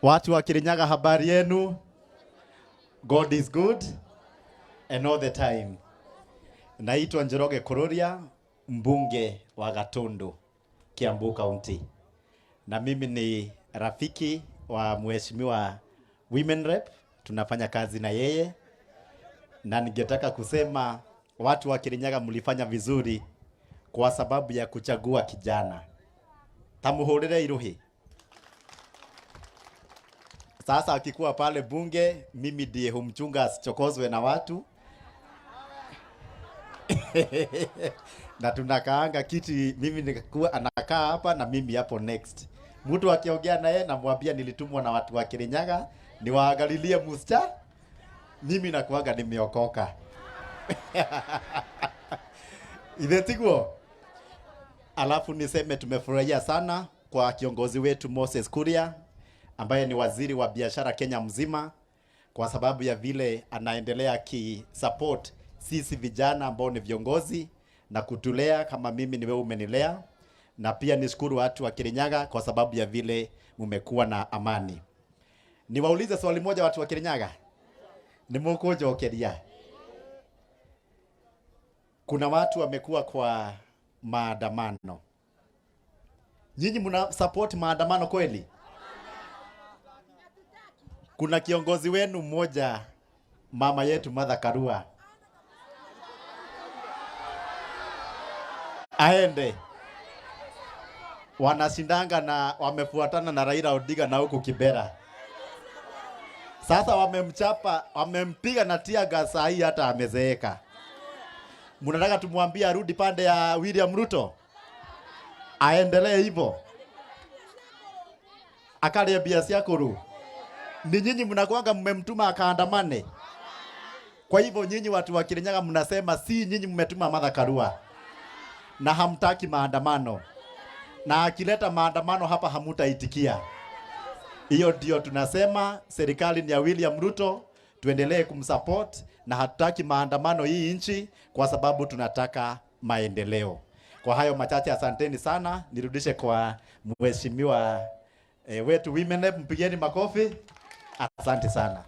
Watu wa Kirinyaga, habari yenu? God is good and all the time. Naitwa Njoroge Kururia, mbunge wa Gatundu, Kiambu County. Na mimi ni rafiki wa mheshimiwa Women Rep, tunafanya kazi na yeye. Na ningetaka kusema watu wa Kirinyaga mlifanya vizuri kwa sababu ya kuchagua kijana. Tamuhurire iruhi. Sasa akikuwa pale bunge, mimi ndiye humchunga asichokozwe na watu. Na tunakaanga kiti, mimi nikakuwa anakaa hapa na mimi hapo next. Mtu akiongea naye namwambia nilitumwa na watu wa Kirinyaga niwaangalilie musta. Mimi nakuaga nimeokoka. Idetiguo. Alafu niseme tumefurahia sana kwa kiongozi wetu Moses Kuria, ambaye ni waziri wa biashara Kenya mzima, kwa sababu ya vile anaendelea ki-support sisi vijana ambao ni viongozi na kutulea kama mimi ni wewe umenilea. Na pia nishukuru watu wa Kirinyaga kwa sababu ya vile mmekuwa na amani. Niwaulize swali moja watu wa Kirinyaga. Nimukujokeria. Kuna watu wamekuwa kwa maandamano. Nyinyi mna support maandamano kweli? Kuna kiongozi wenu mmoja, mama yetu Karua, aende wanashindanga na wamefuatana na Raila Odinga na huku Kibera. Sasa wamemchapa, wamempiga na tia gas, hii hata amezeeka. Mnataka tumwambie arudi pande ya William Ruto? Aendelee hivyo? Akalia biasi yako. Ni nyinyi mnakuanga mmemtuma akaandamane. Kwa hivyo nyinyi watu wa Kirinyaga mnasema si nyinyi mmetuma Karua. Na hamtaki maandamano. Na akileta maandamano hapa hamutaitikia. Hiyo ndio tunasema serikali ni ya William Ruto, tuendelee kumsupport na hatutaki maandamano hii nchi kwa sababu tunataka maendeleo. Kwa hayo machache asanteni sana, nirudishe kwa mheshimiwa wetu Women Rep, mpigeni makofi. Asante sana.